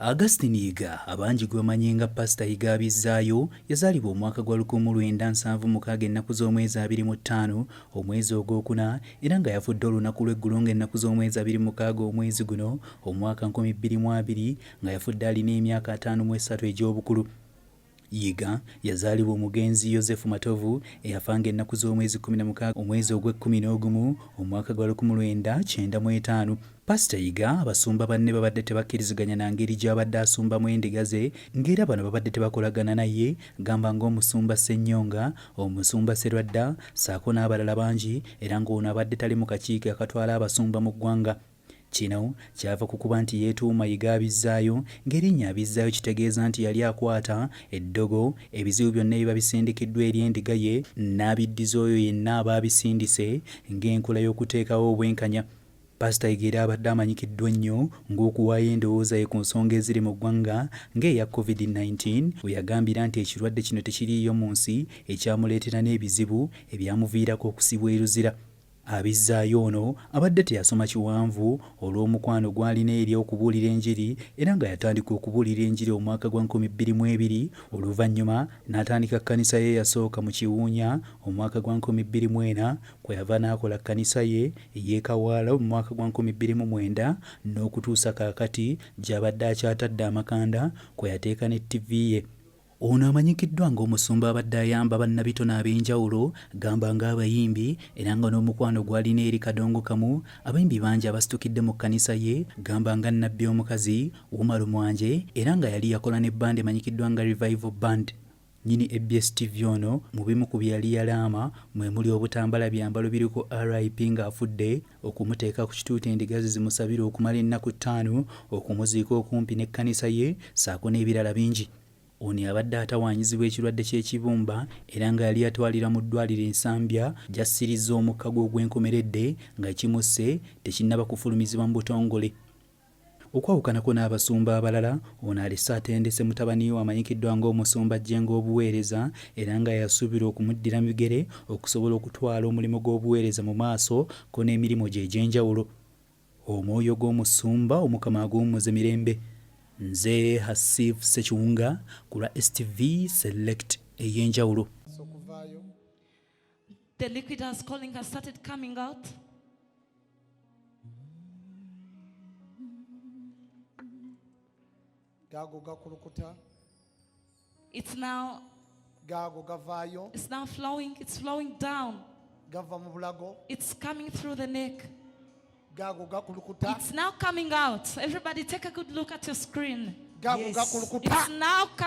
Augustine Yiga abangi gwe bamanyi nga Pastor Yiga Abyafaayo yazaalibwa omwaka gwa 1976 ennaku z'omwezi 25 omwezi ogwokuna era nga yafudde olunaku lw'eggulo ng'ennaku z'omwezi 26 omwezi guno omwaka 2020 nga yafudde alina emyaka 53 egy'obukulu. Yiga yazaalibwa omugenzi Yozefu Matovu eyafa ng'ennaku z'omwezi 16 omwezi ogw'e11 omwaka gwa 1995. Pastor Yiga abasumba banne babadde tebakkiriziganya na ngeri gy'abadde asumbamu endiga ze ng'era bano babadde tebakolagana naye gamba ng'omusumba Ssennyonga, omusumba Sserwadda ssaako n'abalala bangi era ng'ono abadde tali mu kakiiko akatwala abasumba mu ggwanga. Kino kyava ku kuba nti yeetuuma Yiga Abyafaayo ng'erinnya Abyafaayo kitegeeza nti yali akwata eddogo ebizibu byonna ebiba bisindikiddwa eri endiga ye n'abiddiza oyo yenna aba abisindise ng'enkola y'okuteekawo obwenkanya. Pastor Yiga era abadde amanyikiddwa nnyo ng'okuwaayo endowooza ye ku nsonga eziri mu ggwanga ng'eya COVID-19 we yagambira nti ekirwadde kino tekiriiyo mu nsi ekyamuleetera n'ebizibu ebyamuviirako okusibwa eruzira. Abyafaayo ono abadde teyasoma kiwanvu olw'omukwano gw'alina eri okubuulira enjiri era nga yatandika okubuulira enjiri omwaka gwa 2002 oluvannyuma n'atandika kkanisa ye yasooka mu Kiwunya omwaka gwa 2004 kwe yava n'akola kkanisa ye ey'Ekawaala mu mwaka gwa 2009 n'okutuusa kaakati gy'abadde akyatadde amakanda kwe yateeka ne TV ye. Ono amanyikiddwa ng'omusumba abadde ayamba bannabitone ab'enjawulo gamba ng'abayimbi era nga n'omukwano gw'alina eri Kadongo Kamu abayimbi bangi abasitukidde mu kkanisa ye gamba nga nnabbi omukazi Umar Mwanje era nga yali yakola ne bbandi emanyikiddwa nga Revival Band. Nnyini EBS TV ono mu bimu ku bye yali yalaama mwe muli obutambala byambalo biriko RIP nga Afudde, okumuteeka ku kituuti endiga ze zimusabira okumala ennaku 5, okumuziika okumpi n'ekkanisa ye ssaako n'ebirala bingi. Ono abadde atawaanyizibwa ekirwadde ky'ekibumba era nga yali yatwalira mu ddwaliro ensambya gy'assirizza omukkago ogw'enkomeredde nga kimusse tekinnaba kufulumizibwa mu butongole. Okwawukanako n'abasumba abalala, ono alese atendese mutabani we amanyikiddwa ng'omusumba Jjenga obuweereza era nga yasuubira okumuddira bigere okusobola okutwala omulimu gw'obuweereza mu maaso ko n'emirimu gye egy'enjawulo. Omwoyo gw'omusumba Omukama aguwummuze mirembe. Nze Hasif Sekiwunga ku lwa STV Select ey'enjawulo. The liquid has calling has started coming out. It's now flowing. It's flowing down. It's coming through the neck. It's now coming out. Everybody take a good look at your screen. Yes. It's now coming